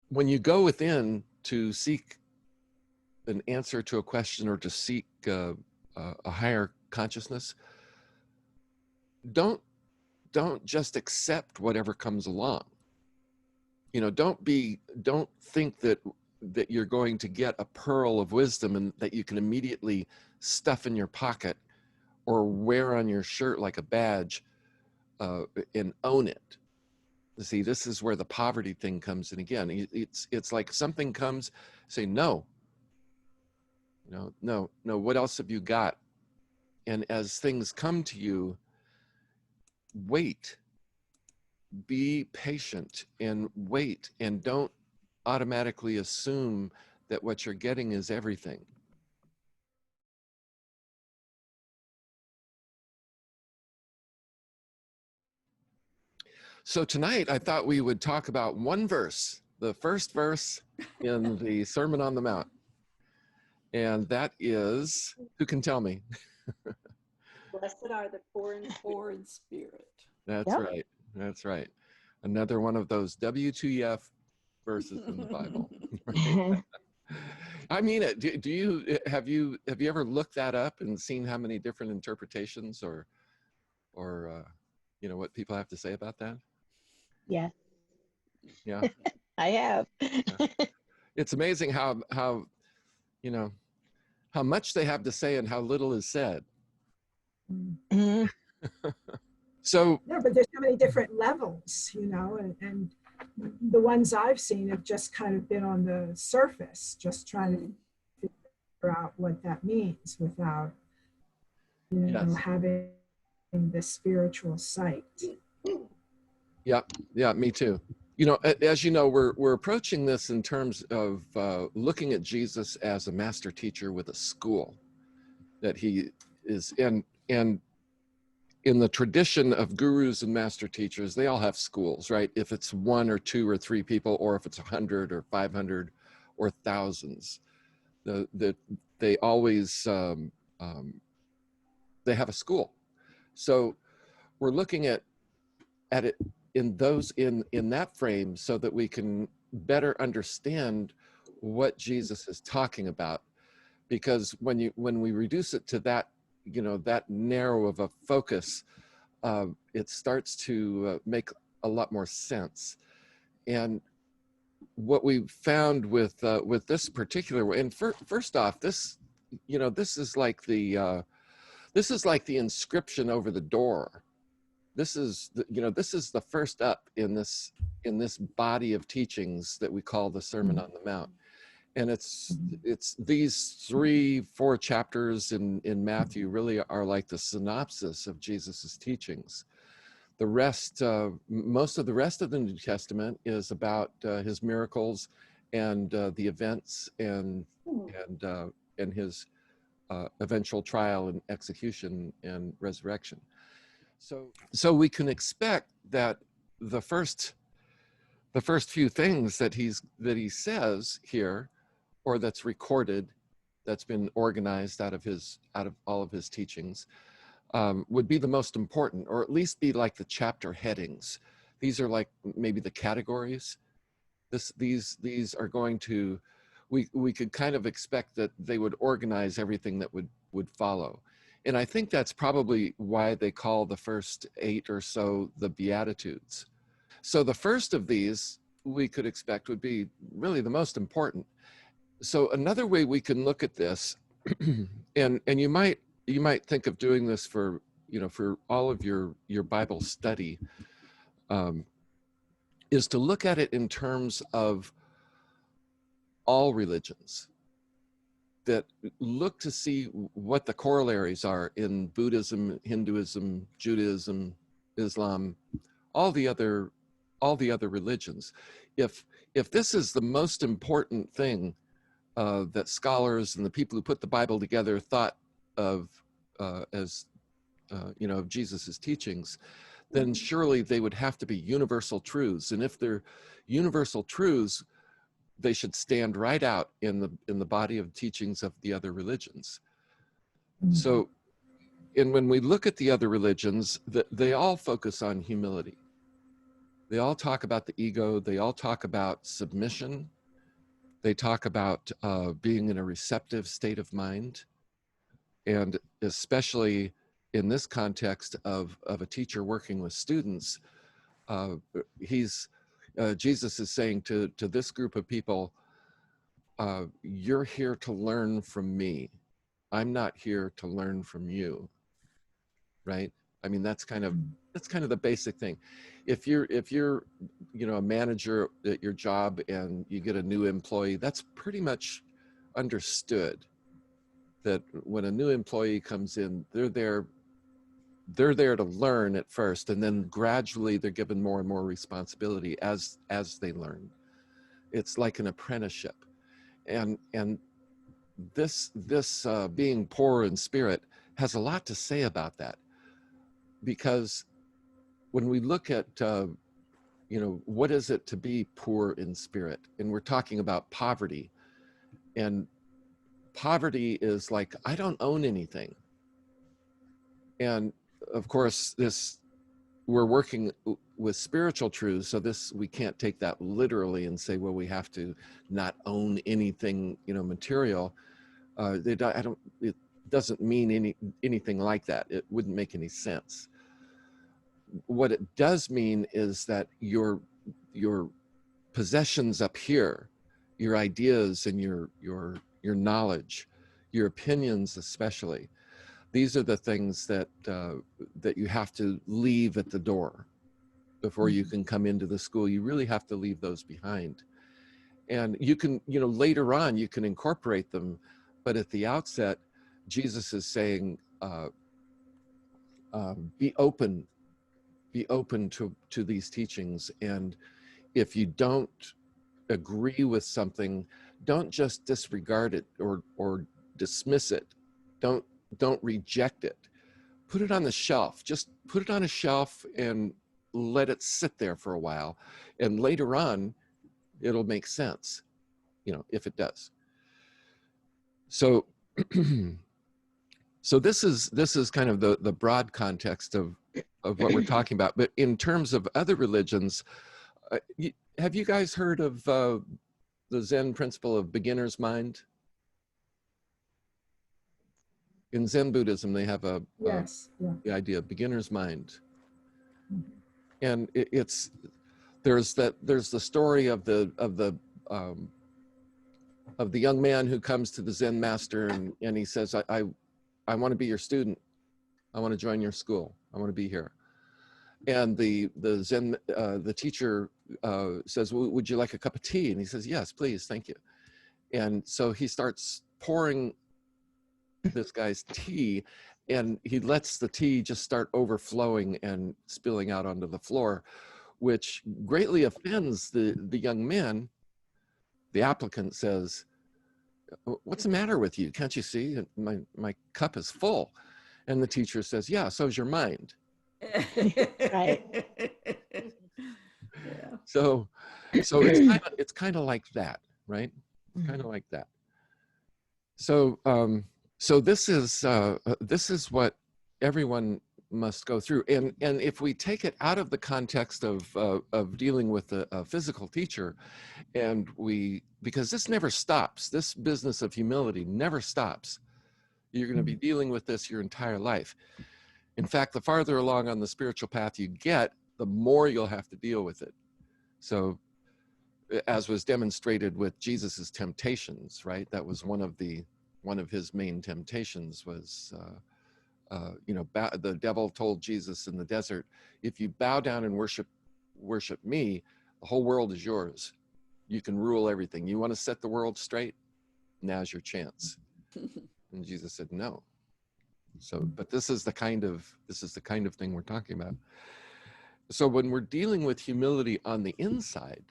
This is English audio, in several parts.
when you go within to seek an answer to a question or to seek a higher consciousness, don't just accept whatever comes along. You know, don't think that you're going to get a pearl of wisdom and that you can immediately stuff in your pocket or wear on your shirt like a badge and own it. See, this is where the poverty thing comes in again. It's like something comes, say no. No, what else have you got? And as things come to you, wait, be patient and wait, and don't automatically assume that what you're getting is everything. So tonight I thought we would talk about one verse, the first verse in the Sermon on the Mount. And that is, who can tell me? Blessed are the poor in spirit. That's right. That's right. Another one of those WTF verses in the Bible. I mean it. Do you have you ever looked that up and seen how many different interpretations or you know, what people have to say about that? Yeah. Yeah. I have. Yeah. It's amazing how you know how much they have to say and how little is said. Mm-hmm. So no, but there's so many different levels, you know, and the ones I've seen have just kind of been on the surface, just trying to figure out what that means without, you know, having the spiritual sight. Yeah, me too. You know, as you know, we're approaching this in terms of looking at Jesus as a master teacher with a school that he is in. And in the tradition of gurus and master teachers, they all have schools, right? If it's 1 or 2 or 3 people, or if it's 100 or 500 or thousands, they always they have a school. So we're looking at it in that frame so that we can better understand what Jesus is talking about. Because when we reduce it to that, you know, that narrow of a focus, it starts to make a lot more sense. And what we found with this particular way, and first off, this, you know, this is like the inscription over the door. This is the first up in this body of teachings that we call the Sermon on the Mount. And it's these 3-4 chapters in Matthew really are like the synopsis of Jesus's teachings. The rest, most of the rest of the New Testament is about his miracles and the events and his eventual trial and execution and resurrection. So we can expect that the first few things that he says here, or that's recorded, that's been organized out of all of his teachings, would be the most important, or at least be like the chapter headings. These are like maybe the categories. These are going to, we could kind of expect that they would organize everything that would follow. And I think that's probably why they call the first 8 or so the Beatitudes. So the first of these we could expect would be really the most important. So another way we can look at this, and you might think of doing this for, you know, for all of your Bible study, is to look at it in terms of all religions. That look to see what the corollaries are in Buddhism, Hinduism, Judaism, Islam, all the other religions. If this is the most important thing that scholars and the people who put the Bible together thought of as you know, of Jesus's teachings, then surely they would have to be universal truths. And if they're universal truths, they should stand right out in the body of teachings of the other religions. So, and when we look at the other religions, they all focus on humility. They all talk about the ego. They all talk about submission. They talk about being in a receptive state of mind. And especially in this context of a teacher working with students, Jesus is saying to this group of people, you're here to learn from me. I'm not here to learn from you, right? I mean, that's kind of the basic thing. If you're a manager at your job and you get a new employee, that's pretty much understood that when a new employee comes in, they're there to learn at first, and then gradually they're given more and more responsibility as they learn. It's like an apprenticeship. And this being poor in spirit has a lot to say about that, because when we look at what is it to be poor in spirit, and we're talking about poverty, and poverty is like, I don't own anything. And of course, we're working with spiritual truths, so we can't take that literally and say, well, we have to not own anything, material. It doesn't mean anything like that. It wouldn't make any sense. What it does mean is that your possessions up here, your ideas and your knowledge, your opinions especially, these are the things that you have to leave at the door before you can come into the school. You really have to leave those behind. And you can, later on, you can incorporate them. But at the outset, Jesus is saying, be open to these teachings. And if you don't agree with something, don't just disregard it or dismiss it. Don't reject it. Put it on the shelf. Just put it on a shelf and let it sit there for a while. And later on, it'll make sense, if it does. So, so this is kind of the broad context of what we're talking about. But in terms of other religions, have you guys heard of the Zen principle of beginner's mind? In Zen Buddhism, they have the idea of beginner's mind. And there's the story of the young man who comes to the Zen master and he says, I want to be your student. I want to join your school. I want to be here. And the Zen the teacher says, well, would you like a cup of tea? And he says, yes, please, thank you. And so he starts pouring this guy's tea, and he lets the tea just start overflowing and spilling out onto the floor, which greatly offends the young man. The applicant says, what's the matter with you? Can't you see my cup is full? And the teacher says, yeah, so's your mind. Right. Yeah. So it's kind of like that, right? Kind of like that. So so this is what everyone must go through. And if we take it out of the context of dealing with a physical teacher, because this never stops, this business of humility never stops. You're going to be dealing with this your entire life. In fact, the farther along on the spiritual path you get, the more you'll have to deal with it. So as was demonstrated with Jesus's temptations, right? That was one of his main temptations was, the devil told Jesus in the desert, if you bow down and worship me, the whole world is yours. You can rule everything. You want to set the world straight? Now's your chance. And Jesus said, no. So, but this is the kind of thing we're talking about. So when we're dealing with humility on the inside,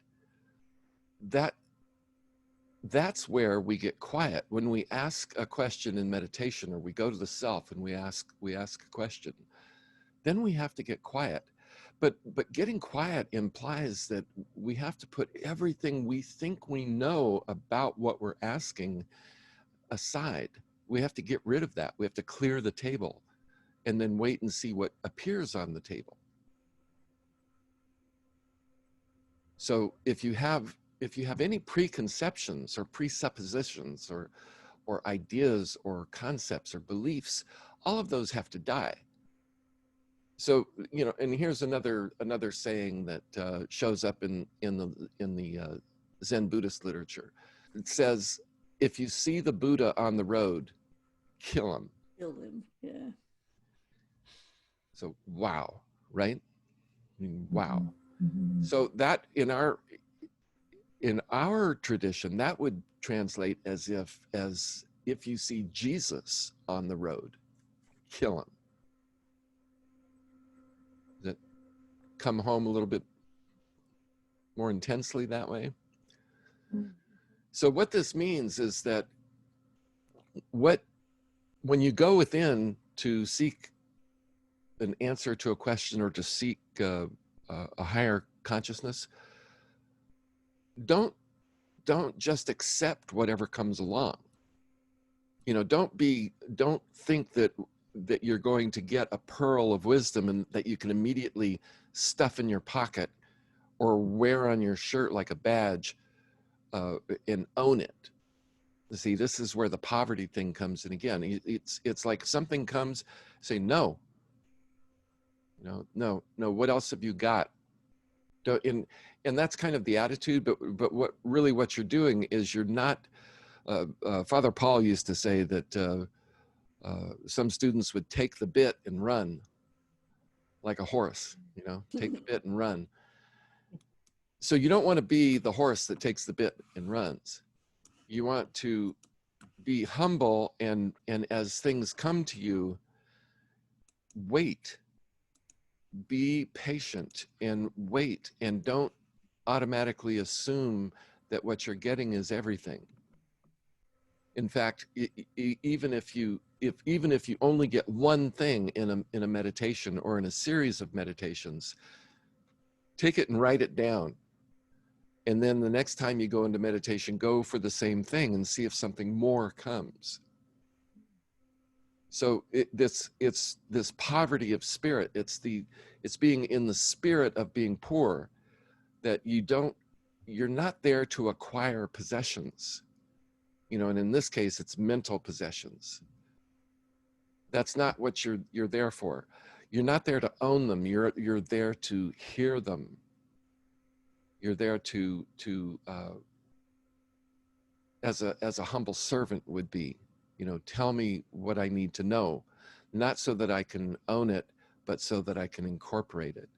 that's where we get quiet. When we ask a question in meditation, or we go to the self and we ask a question, then we have to get quiet. But getting quiet implies that we have to put everything we think we know about what we're asking aside. We have to get rid of that. We have to clear the table and then wait and see what appears on the table. So if you have any preconceptions or presuppositions or ideas or concepts or beliefs, all of those have to die. So, you know, and here's another saying that shows up in the Zen Buddhist literature. It says, if you see the Buddha on the road, kill him. Kill him. Yeah. So wow, right? I mean, wow. Mhm. So that in our tradition, that would translate as if you see Jesus on the road, kill him. That come home a little bit more intensely that way. So what this means is that when you go within to seek an answer to a question or to seek a higher consciousness, don't just accept whatever comes along. You know, don't think that you're going to get a pearl of wisdom and that you can immediately stuff in your pocket or wear on your shirt like a badge and own it. See, this is where the poverty thing comes in again. It's like something comes, say no. No. What else have you got? And that's kind of the attitude. But what you're doing is you're not. Father Paul used to say that some students would take the bit and run like a horse. You know, take the bit and run. So you don't want to be the horse that takes the bit and runs. You want to be humble and as things come to you, wait. Be patient and wait, and don't automatically assume that what you're getting is everything. In fact, even if you only get one thing in a meditation or in a series of meditations, take it and write it down. And then the next time you go into meditation, go for the same thing and see if something more comes. So it's this poverty of spirit. It's being in the spirit of being poor, that you're not there to acquire possessions, you know, and in this case, it's mental possessions. That's not what you're there for. You're not there to own them. You're there to hear them. You're there to as a humble servant would be, you know, tell me what I need to know, not so that I can own it, but so that I can incorporate it.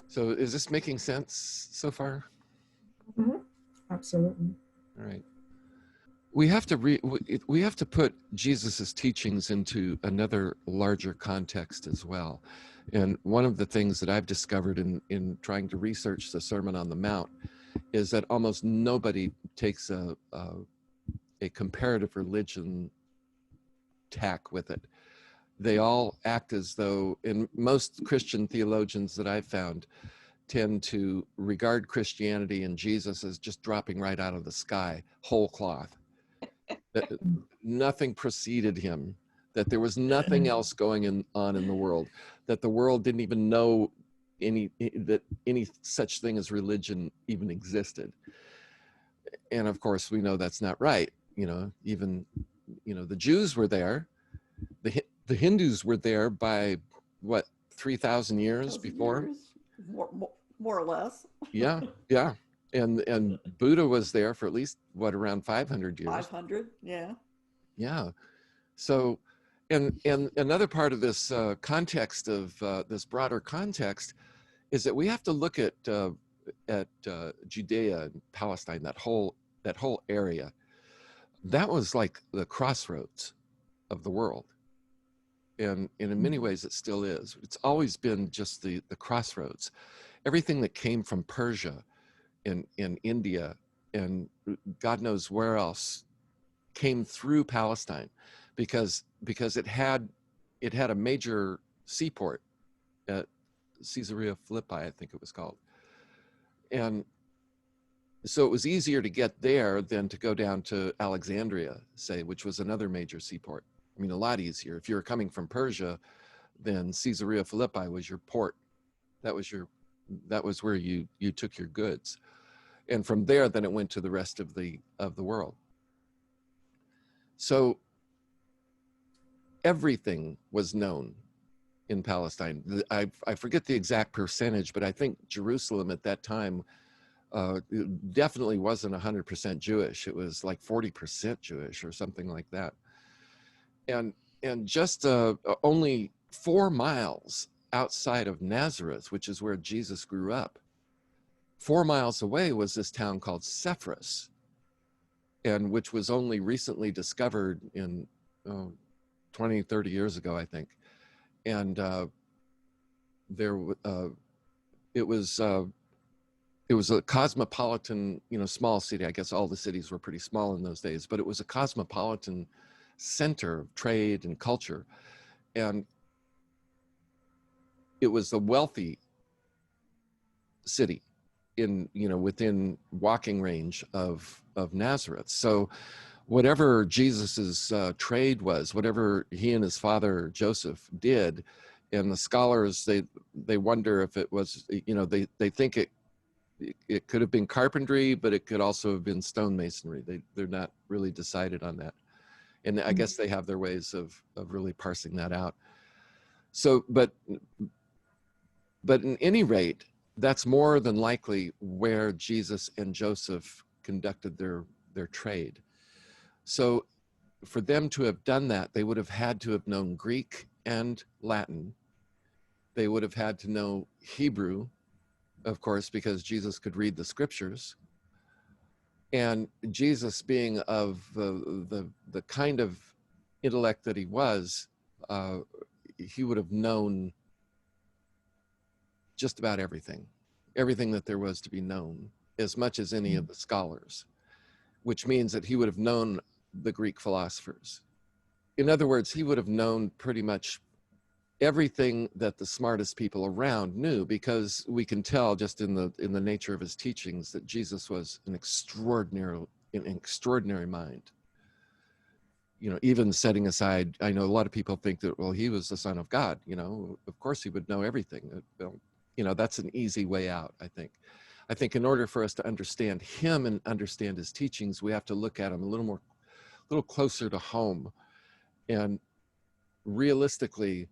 So is this making sense so far? Mhm. Absolutely. All right. We have to put Jesus's teachings into another larger context as well. And one of the things that I've discovered in trying to research the Sermon on the Mount is that almost nobody takes a comparative religion tack with it. They all act as though, and most Christian theologians that I've found tend to regard Christianity and Jesus as just dropping right out of the sky, whole cloth. That nothing preceded him, that there was nothing else going on in the world, that the world didn't even know that any such thing as religion even existed. And of course, we know that's not right. You know, even, you know, the Jews were there, the Hindus were there by what, 3,000 years before? Years, more or less. Yeah. And Buddha was there for at least what, around 500 years. 500, yeah. Yeah. So, and another part of this context of this broader context is that we have to look at Judea and Palestine, that whole area. That was like the crossroads of the world, and in many ways it still is. It's always been just the crossroads. Everything that came from Persia and India and God knows where else came through Palestine, because it had a major seaport at Caesarea Philippi, I think it was called. And so it was easier to get there than to go down to Alexandria, say, which was another major seaport. I mean, a lot easier. If you were coming from Persia, then Caesarea Philippi was your port. That was your, that was where you took your goods. And from there, then it went to the rest of the world. So everything was known in Palestine. I forget the exact percentage, but I think Jerusalem at that time it definitely wasn't 100% Jewish. It was like 40% Jewish or something like that. And just only 4 miles outside of Nazareth, which is where Jesus grew up, 4 miles away was this town called Sepphoris, and which was only recently discovered in 20, 30 years ago, I think. And it was a cosmopolitan, small city. I guess all the cities were pretty small in those days, but it was a cosmopolitan center of trade and culture. And it was a wealthy city within walking range of Nazareth. So whatever Jesus's trade was, whatever he and his father Joseph did, and the scholars, they wonder if it was, they think it could have been carpentry, but it could also have been stonemasonry. They're not really decided on that. And I guess they have their ways of really parsing that out. So, but in any rate, that's more than likely where Jesus and Joseph conducted their trade. So for them to have done that, they would have had to have known Greek and Latin. They would have had to know Hebrew, of course, because Jesus could read the scriptures. And Jesus, being of the kind of intellect that he was, he would have known just about everything that there was to be known, as much as any of the scholars, which means that he would have known the Greek philosophers. In other words, he would have known pretty much everything that the smartest people around knew, because we can tell just in the nature of his teachings that Jesus was an extraordinary mind. Even setting aside, I know a lot of people think that, well, he was the Son of God, of course he would know everything. That's an easy way out, I think. I think in order for us to understand him and understand his teachings, we have to look at him a little closer to home. And realistically,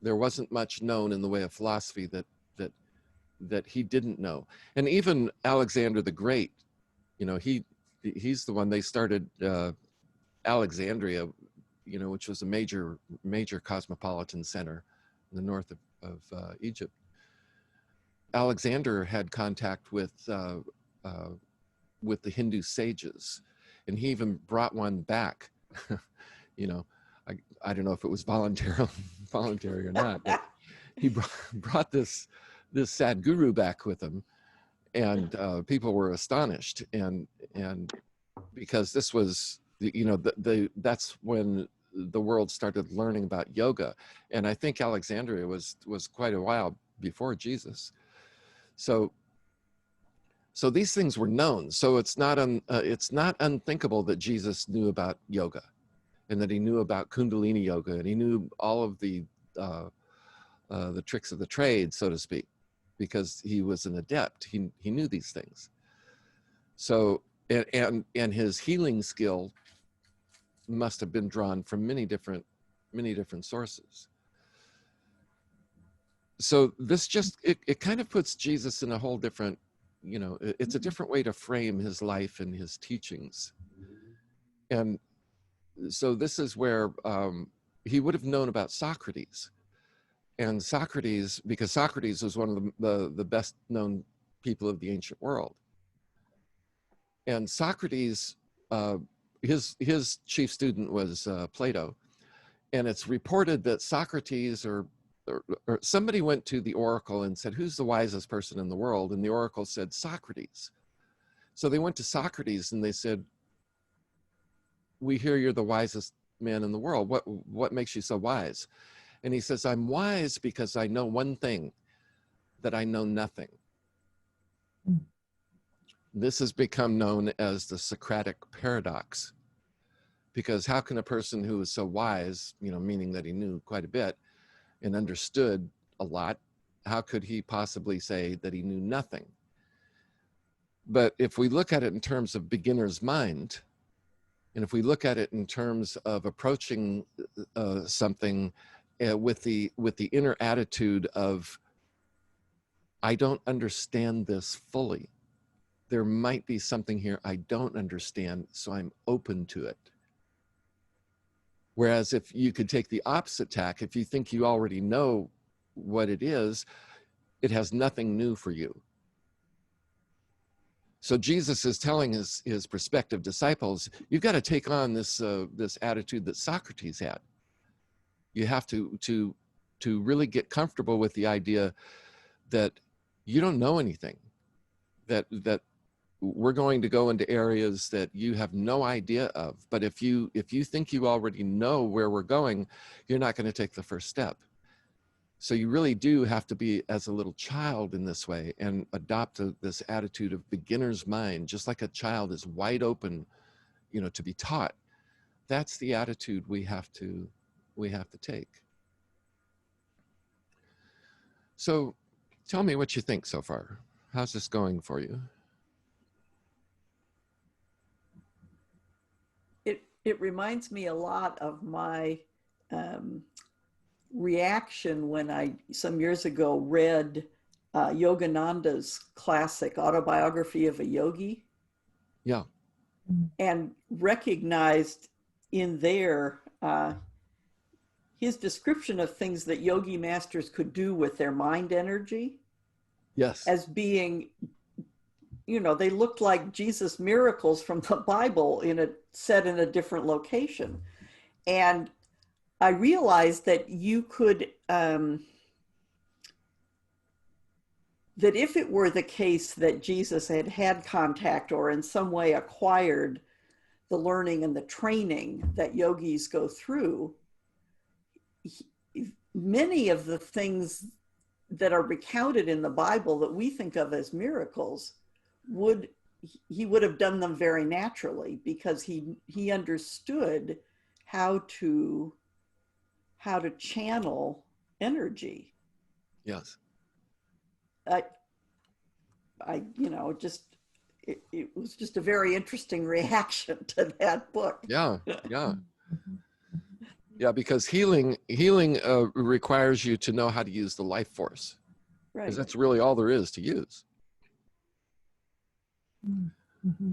there wasn't much known in the way of philosophy that he didn't know. And even Alexander the Great, he's the one, they started Alexandria, which was a major cosmopolitan center in the north of Egypt. Alexander had contact with the Hindu sages, and he even brought one back. I don't know if it was voluntary or not, but he brought this Sadhguru back with him, and people were astonished, and because this was that's when the world started learning about yoga, and I think Alexandria was quite a while before Jesus. So these things were known. So it's not unthinkable that Jesus knew about yoga, and that he knew about Kundalini yoga, and he knew all of the tricks of the trade, so to speak, because he was an adept. He knew these things. So and his healing skill must have been drawn from many different sources. So this just it kind of puts Jesus in a whole different, it's a different way to frame his life and his teachings. And so this is where he would have known about Socrates. And Socrates, because Socrates was one of the best known people of the ancient world. And Socrates, his chief student was Plato. And it's reported that Socrates or somebody went to the oracle and said, who's the wisest person in the world? And the oracle said, Socrates. So they went to Socrates and they said, we hear you're the wisest man in the world. What makes you so wise? And he says, I'm wise because I know one thing, that I know nothing. This has become known as the Socratic paradox, because how can a person who is so wise, meaning that he knew quite a bit, and understood a lot, how could he possibly say that he knew nothing? But if we look at it in terms of beginner's mind, and if we look at it in terms of approaching something with the inner attitude of, I don't understand this fully. There might be something here I don't understand, so I'm open to it. Whereas if you could take the opposite tack, if you think you already know what it is, it has nothing new for you. So Jesus is telling his prospective disciples, you've got to take on this attitude that Socrates had. You have to really get comfortable with the idea that you don't know anything, that we're going to go into areas that you have no idea of. But if you think you already know where we're going, you're not going to take the first step. So you really do have to be as a little child in this way and adopt this attitude of beginner's mind, just like a child is wide open, to be taught. That's the attitude we have to take. So tell me what you think so far. How's this going for you? It reminds me a lot of my reaction when I, some years ago, read Yogananda's classic Autobiography of a Yogi. Yeah. And recognized in there his description of things that yogi masters could do with their mind energy. Yes. As being, they looked like Jesus miracles from the Bible set in a different location. And I realized that you could, that if it were the case that Jesus had contact or in some way acquired the learning and the training that yogis go through, many of the things that are recounted in the Bible that we think of as miracles, he would have done them very naturally, because he understood how to channel energy. Yes. It was just a very interesting reaction to that book. Yeah. Yeah, because healing requires you to know how to use the life force. Right. Because that's really all there is to use. Mm-hmm.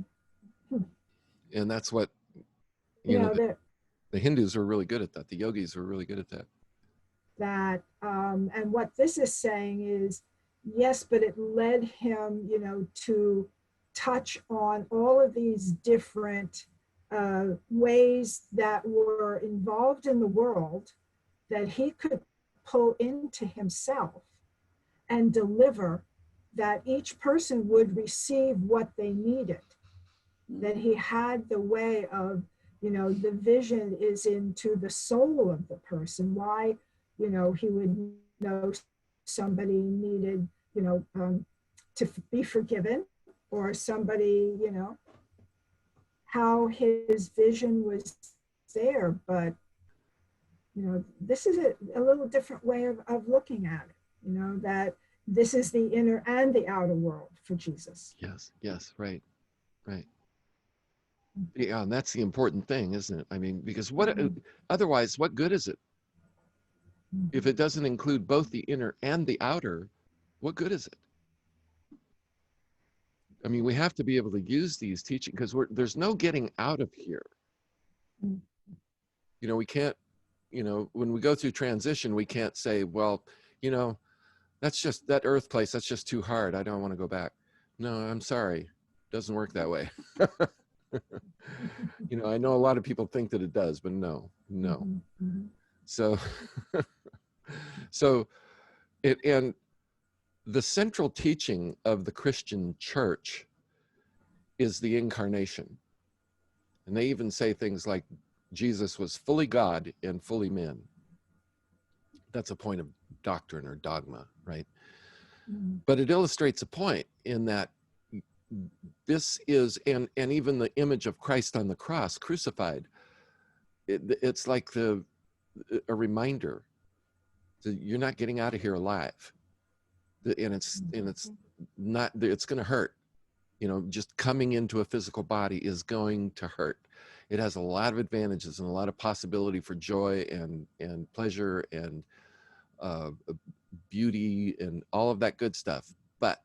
And that's what, the Hindus are really good at that. The yogis are really good at that. And what this is saying is, yes, but it led him, to touch on all of these different ways that were involved in the world that he could pull into himself and deliver, that each person would receive what they needed. That he had the way of, the vision is into the soul of the person. Why, he would know somebody needed, to be forgiven, or somebody, how his vision was there. But, this is a little different way of looking at it, that this is the inner and the outer world for Jesus. Yes, right. Yeah, and that's the important thing, isn't it? I mean, because otherwise, what good is it? If it doesn't include both the inner and the outer, what good is it? I mean, we have to be able to use these teachings, because there's no getting out of here. We can't, when we go through transition, we can't say, well, that's just that earth place, that's just too hard, I don't want to go back. No, I'm sorry, it doesn't work that way. I know a lot of people think that it does, but no. So and the central teaching of the Christian church is the Incarnation. And they even say things like Jesus was fully God and fully man. That's a point of doctrine or dogma, right? But it illustrates a point in that this is, and even the image of Christ on the cross, crucified, it's like a reminder So you're not getting out of here alive. And it's not, it's going to hurt. You know, just coming into a physical body is going to hurt. It has a lot of advantages and a lot of possibility for joy and pleasure and beauty and all of that good stuff. But,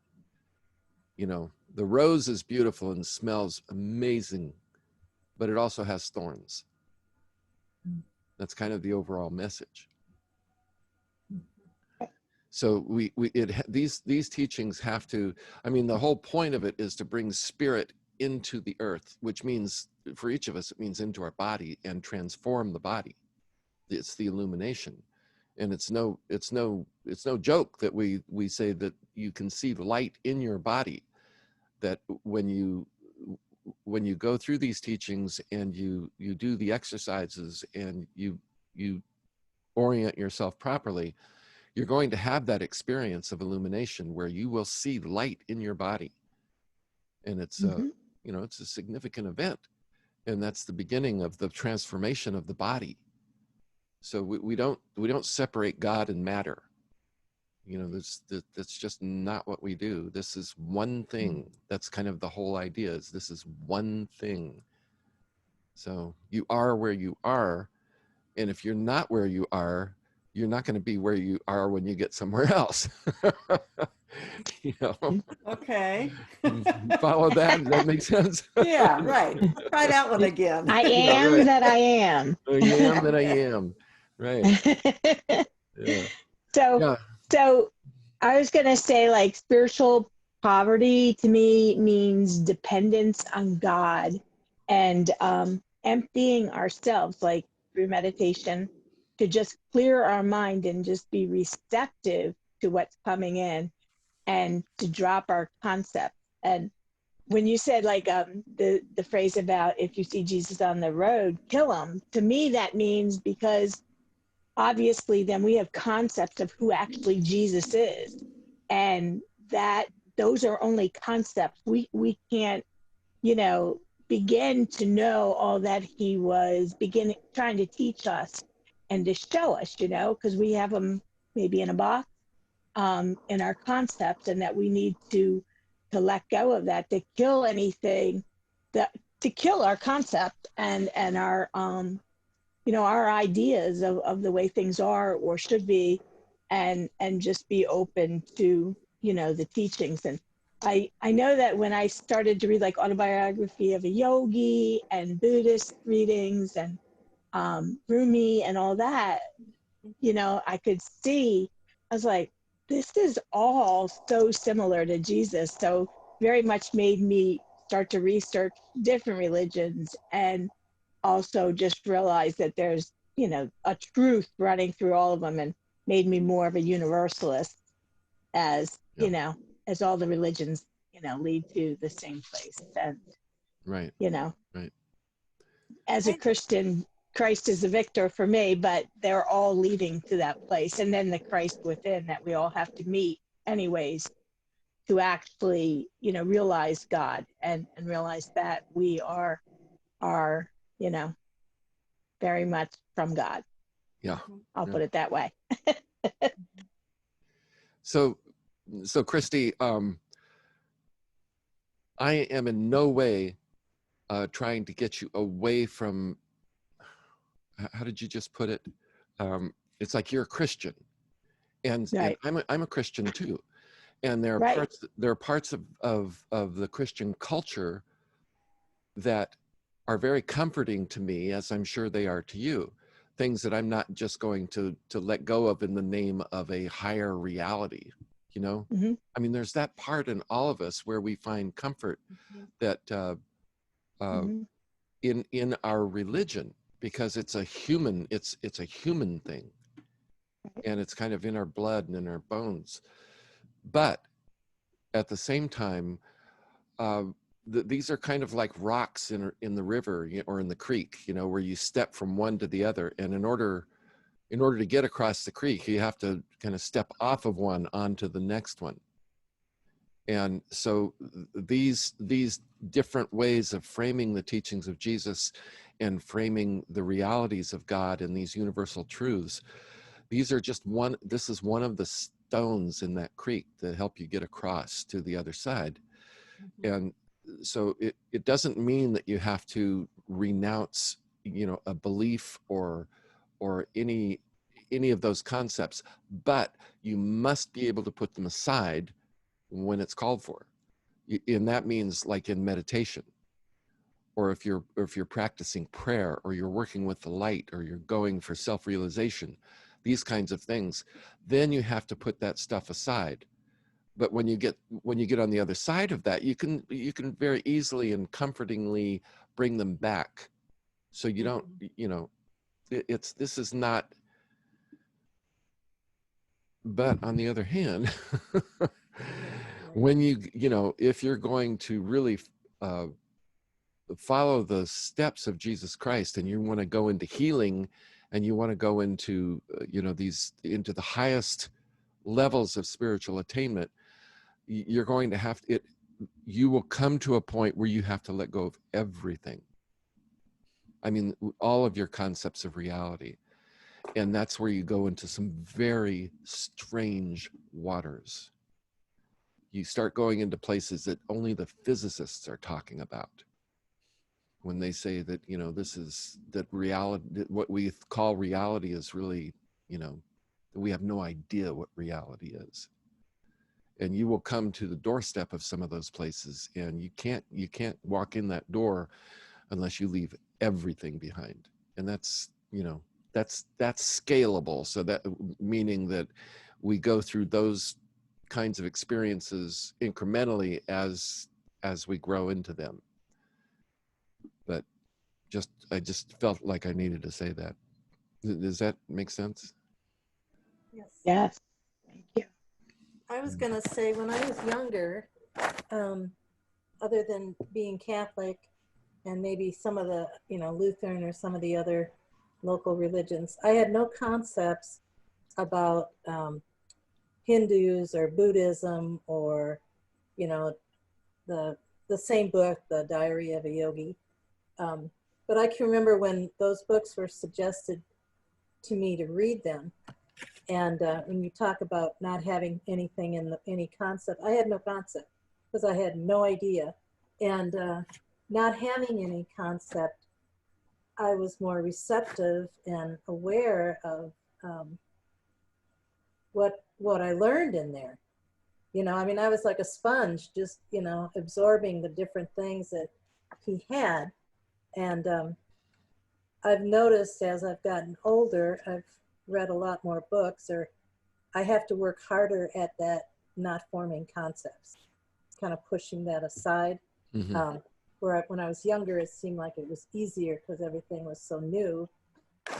you know, the rose is beautiful and smells amazing, but it also has thorns. That's kind of the overall message. So these teachings have to, I mean, the whole point of it is to bring spirit into the earth, which means for each of us, it means into our body and transform the body. It's the illumination. And it's no joke that we say that you can see light in your body, that when you go through these teachings and you do the exercises and you orient yourself properly, you're going to have that experience of illumination where you will see light in your body. And it's you know, it's a significant event, and that's the beginning of the transformation of the body. So we don't separate God and matter. You know, that's just not what we do. This is one thing. That's kind of the whole idea, is this is one thing. So you are where you are, and if you're not where you are, you're not going to be where you are when you get somewhere else. You know? Okay. Follow that? Does that make sense? Yeah, right. Try that one again. I Yeah, am right. that I am. I am that I am. Right. Yeah. So, Yeah. so I was going to say, like, spiritual poverty to me means dependence on God and emptying ourselves, like through meditation, to just clear our mind and just be receptive to what's coming in and to drop our concepts. And when you said, like, the phrase about if you see Jesus on the road, kill him, to me that means, because obviously then we have concepts of who actually Jesus is, and that those are only concepts. We can't, you know, begin to know all that he was trying to teach us and to show us, you know, because we have them maybe in a box in our concepts, and that we need to let go of that, to kill anything that, to kill our concept and our you know, our ideas of the way things are or should be, and just be open to, you know, the teachings. And I know that when I started to read, like, autobiography of a yogi and Buddhist readings and Rumi and all that, you know, I could see, I was like, this is all so similar to Jesus. So very much made me start to research different religions, and also just realize that there's, you know, a truth running through all of them, and made me more of a universalist, as, you know, as all the religions, you know, lead to the same place. And, Right. you know, Right. as a Christian, Christ is the victor for me, but they're all leading to that place. And then the Christ within that we all have to meet anyways, to actually, you know, realize God and realize that we are, you know, very much from God. Yeah. I'll put it that way. So Christy, I am in no way trying to get you away from, how did you just put it? It's like you're a Christian, and Right. I'm a Christian too, and there are parts of the Christian culture that are very comforting to me, as I'm sure they are to you. Things that I'm not just going to let go of in the name of a higher reality, you know? Mm-hmm. I mean, there's that part in all of us where we find comfort that in our religion, because it's a human thing, and it's kind of in our blood and in our bones. But at the same time, these are kind of like rocks in the river, or in the creek, you know, where you step from one to the other, and in order to get across the creek, you have to kind of step off of one onto the next one. And so these different ways of framing the teachings of Jesus and framing the realities of God and these universal truths, These are just one, this is one of the stones in that creek that help you get across to the other side. And so it doesn't mean that you have to renounce, you know, a belief or any of those concepts, but you must be able to put them aside when it's called for. And that means like in meditation, or if you're practicing prayer, or you're working with the light, or you're going for self-realization, these kinds of things, then you have to put that stuff aside. But when you get on the other side of that, you can very easily and comfortingly bring them back. So you don't, you know, this is not. But on the other hand, when you know, if you're going to really follow the steps of Jesus Christ, and you want to go into healing, and you want to go into you know, into the highest levels of spiritual attainment, you're going to have it. You will come to a point where you have to let go of everything. I mean, all of your concepts of reality. And that's where you go into some very strange waters. You start going into places that only the physicists are talking about when they say that, you know, that reality, what we call reality is really, you know, we have no idea what reality is. And you will come to the doorstep of some of those places, and you can't walk in that door unless you leave everything behind. And that's, you know, that's scalable. So that meaning that we go through those kinds of experiences incrementally as we grow into them. But I just felt like I needed to say that. Does that make sense? Yes. Yes. Thank you. I was going to say, when I was younger, other than being Catholic and maybe some of the, you know, Lutheran or some of the other local religions, I had no concepts about Hindus or Buddhism or, you know, the same book, The Diary of a Yogi. But I can remember when those books were suggested to me to read them. And when you talk about not having anything in any concept, I had no concept because I had no idea. And not having any concept, I was more receptive and aware of what I learned in there. You know, I mean, I was like a sponge, just, you know, absorbing the different things that he had. And I've noticed as I've gotten older, I've read a lot more books, or I have to work harder at that, not forming concepts, kind of pushing that aside. Mm-hmm. Where when I was younger, it seemed like it was easier because everything was so new.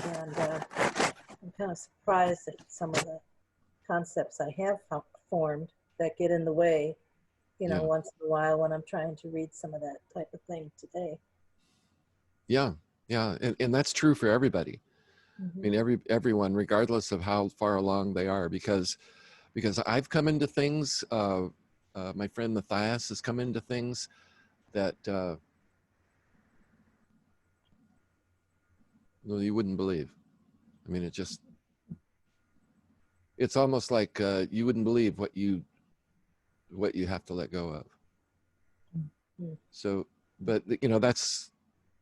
And I'm kind of surprised at some of the concepts I have formed that get in the way, you know, once in a while when I'm trying to read some of that type of thing today. Yeah. And that's true for everybody. I mean, everyone, regardless of how far along they are, because I've come into things, my friend Matthias has come into things that well, you wouldn't believe. I mean, it's almost like you wouldn't believe what you have to let go of. So, but you know, that's,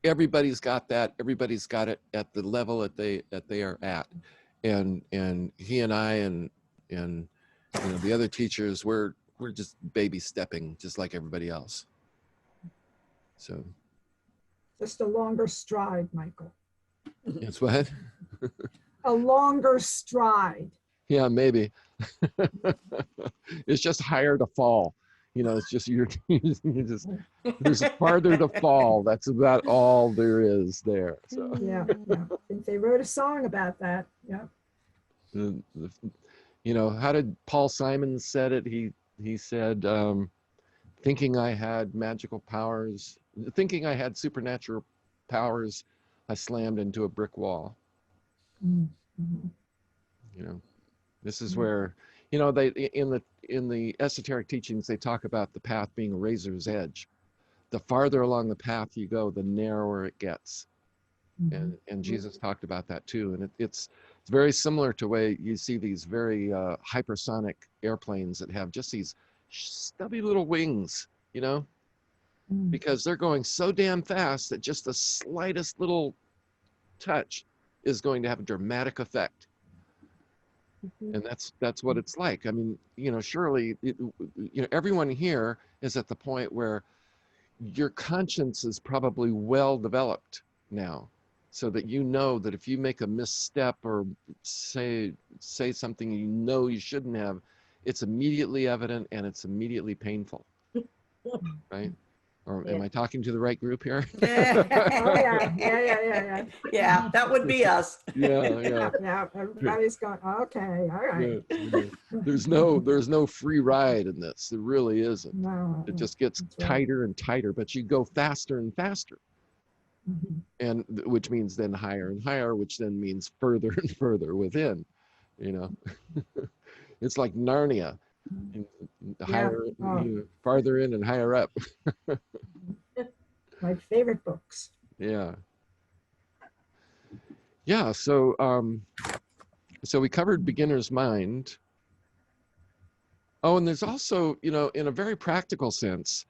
everybody's got that. Everybody's got it at the level that they are at, and he and I and you know, the other teachers, we're just baby stepping, just like everybody else. So Just a longer stride, Michael. it's what? A longer stride. Yeah, maybe. It's just higher to fall. You know, it's just you just there's farther to fall. That's about all there is there. So Yeah. I think they wrote a song about that. Yeah. You know, how did Paul Simon said it? He said, thinking I had magical powers, thinking I had supernatural powers, I slammed into a brick wall. Mm-hmm. You know, this is where, you know, they in the esoteric teachings, they talk about the path being a razor's edge. The farther along the path you go, the narrower it gets. And Jesus talked about that too. And it's It's very similar to the way you see these very hypersonic airplanes that have just these stubby little wings, you know, Mm. because they're going so damn fast that just the slightest little touch is going to have a dramatic effect. And that's what it's like. I mean, you know, surely, everyone here is at the point where your conscience is probably well developed now, so that you know that if you make a misstep or say something you know you shouldn't have, it's immediately evident and it's immediately painful, right? Or am I talking to the right group here? Oh yeah, Yeah, that would be us. Yeah. yeah. Everybody's going, okay, all right. Yeah. There's no free ride in this. There really isn't. No, It just gets that's right. tighter and tighter, but you go faster and faster. Mhm. And which means then higher and higher, which then means further and further within, you know. It's like Narnia, higher, Oh. farther in and higher up. My favorite books. Yeah. So we covered beginner's mind. Oh, and there's also, in a very practical sense,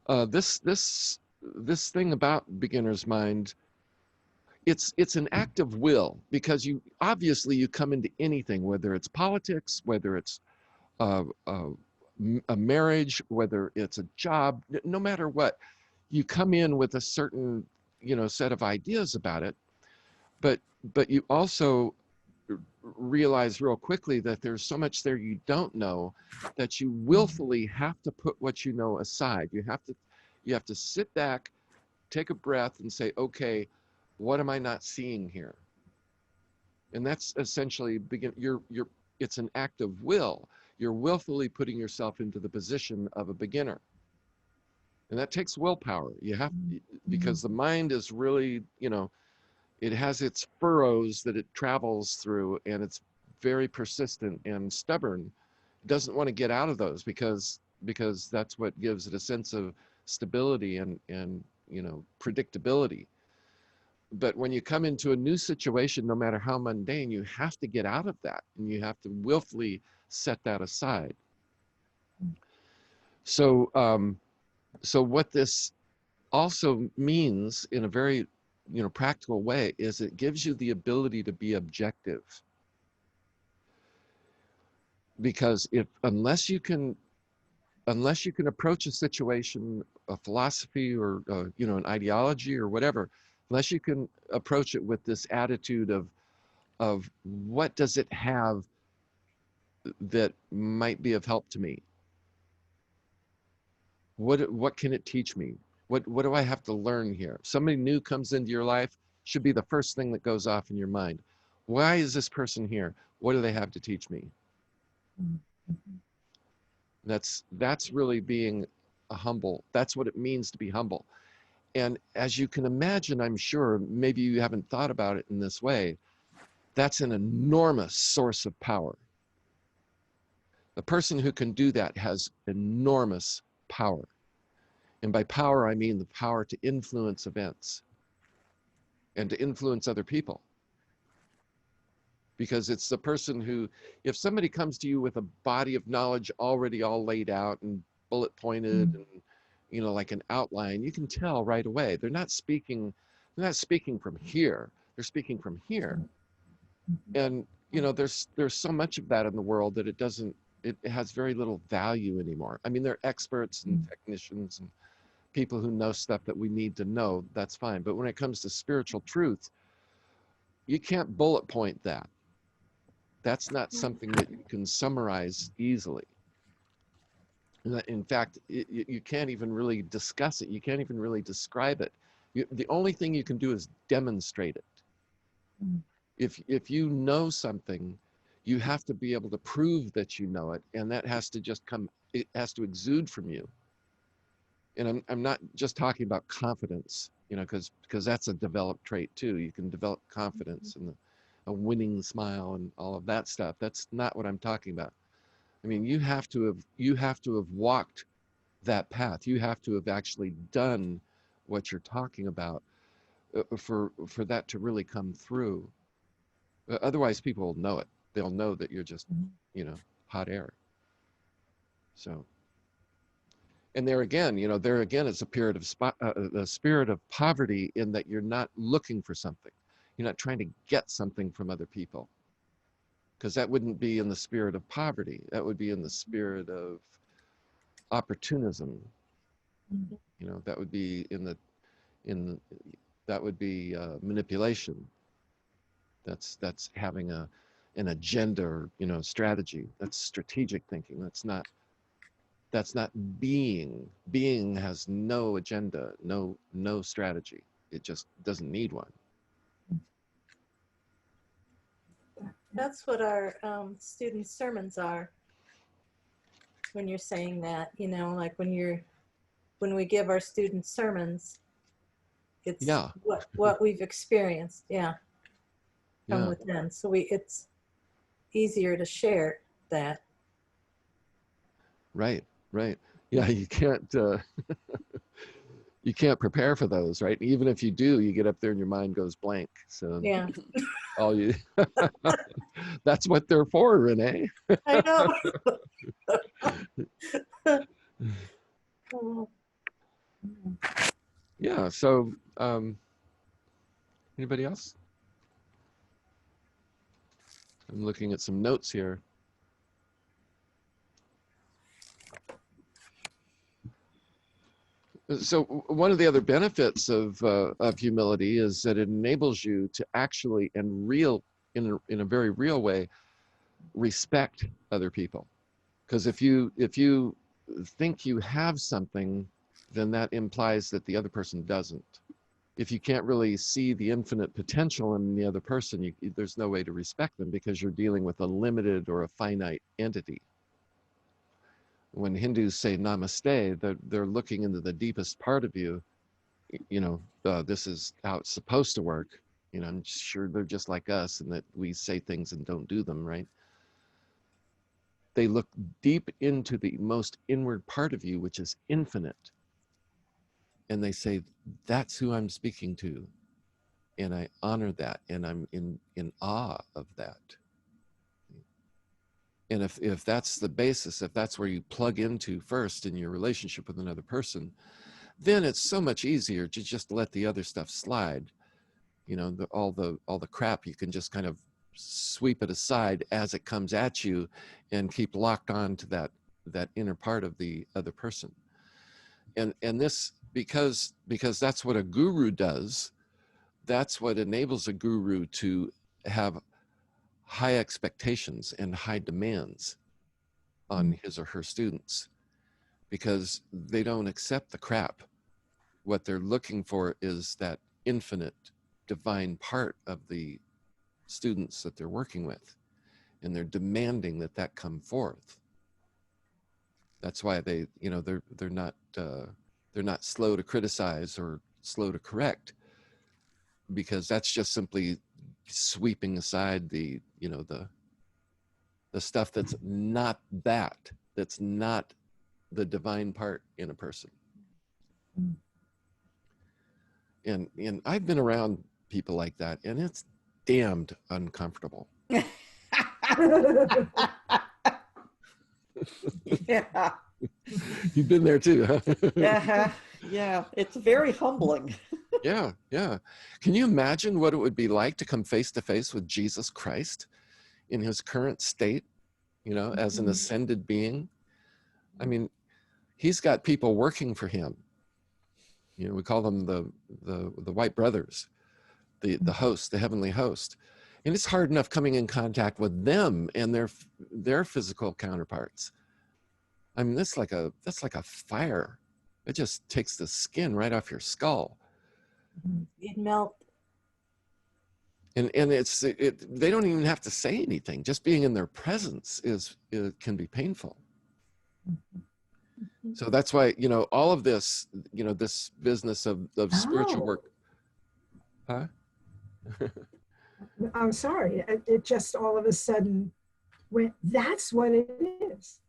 this thing about beginner's mind, it's an act of will, because you come into anything, whether it's politics, whether it's a marriage, whether it's a job, no matter what, you come in with a certain set of ideas about it, but you also realize real quickly that there's so much there you don't know, that you willfully have to put what you know aside. You have to sit back, take a breath, and say, okay, what am I not seeing here? And that's essentially it's an act of will. You're willfully putting yourself into the position of a beginner. And that takes willpower. Because the mind is really, it has its furrows that it travels through, and it's very persistent and stubborn. It doesn't want to get out of those, because that's what gives it a sense of stability and predictability. But when you come into a new situation, no matter how mundane, you have to get out of that, and you have to willfully set that aside. So what this also means in a very practical way is it gives you the ability to be objective. Because unless you can approach a situation, a philosophy, or an ideology or whatever, unless you can approach it with this attitude of what does it have that might be of help to me? What can it teach me? What do I have to learn here? Somebody new comes into your life, should be the first thing that goes off in your mind. Why is this person here? What do they have to teach me? That's really being humble. That's what it means to be humble. And as you can imagine, I'm sure, maybe you haven't thought about it in this way, that's an enormous source of power. The person who can do that has enormous power. And by power, I mean the power to influence events and to influence other people. Because it's the person who, if somebody comes to you with a body of knowledge already all laid out and bullet pointed and, like an outline, you can tell right away. They're not speaking from here. They're speaking from here. And, there's so much of that in the world that it has very little value anymore. I mean, they're experts and technicians and people who know stuff that we need to know. That's fine. But when it comes to spiritual truth, you can't bullet point that. That's not something that you can summarize easily. In fact, you can't even really discuss it. You can't even really describe it. The only thing you can do is demonstrate it. If you know something, you have to be able to prove that you know it, and that has to it has to exude from you. And I'm not just talking about confidence, because that's a developed trait too. You can develop confidence and a winning smile and all of that stuff. That's not what I'm talking about. I mean, you have to have walked that path. You have to have actually done what you're talking about for that to really come through. Otherwise, people will know it. They'll know that you're just, hot air. So, and there again, it's a period of the spirit of poverty, in that you're not looking for something. You're not trying to get something from other people, because that wouldn't be in the spirit of poverty. That would be in the spirit of opportunism. That would be that would be manipulation. That's having an agenda, or strategy. That's strategic thinking. That's not being. Being has no agenda, no strategy. It just doesn't need one. That's what our student sermons are. When you're saying that, like when we give our students sermons, it's what we've experienced, from within. So it's easier to share that. Right. Yeah, you can't you can't prepare for those, right? Even if you do, you get up there and your mind goes blank. So Yeah, all you that's what they're for, Renee. I know. Oh, Yeah. So anybody else? I'm looking at some notes here. So one of the other benefits of humility is that it enables you to actually, in a very real way, respect other people. Because if you think you have something, then that implies that the other person doesn't. If you can't really see the infinite potential in the other person, there's no way to respect them, because you're dealing with a limited or a finite entity. When Hindus say namaste, they're looking into the deepest part of you. This is how it's supposed to work. I'm sure they're just like us, and that we say things and don't do them, right? They look deep into the most inward part of you, which is infinite. And they say, that's who I'm speaking to. And I honor that. And I'm in awe of that. And if that's the basis, if that's where you plug into first in your relationship with another person, then it's so much easier to just let the other stuff slide. All the crap, you can just kind of sweep it aside as it comes at you, and keep locked on to that inner part of the other person. And this, because that's what a guru does. That's what enables a guru to have high expectations and high demands on his or her students, because they don't accept the crap. What they're looking for is that infinite divine part of the students that they're working with, and they're demanding that come forth. That's why they're not slow to criticize or slow to correct, because that's just simply sweeping aside the stuff that's not the divine part in a person. And I've been around people like that, and it's damned uncomfortable. Yeah. You've been there too, huh? Yeah, it's very humbling. Yeah. Can you imagine what it would be like to come face to face with Jesus Christ in his current state, as an ascended being? I mean, he's got people working for him. We call them the white brothers, the host, the heavenly host. And it's hard enough coming in contact with them and their physical counterparts. I mean, that's like a fire. It just takes the skin right off your skull. It'd melt. And they don't even have to say anything. Just being in their presence can be painful. So that's why, all of this, this business of spiritual work. Huh? I'm sorry. It just all of a sudden went, that's what it is.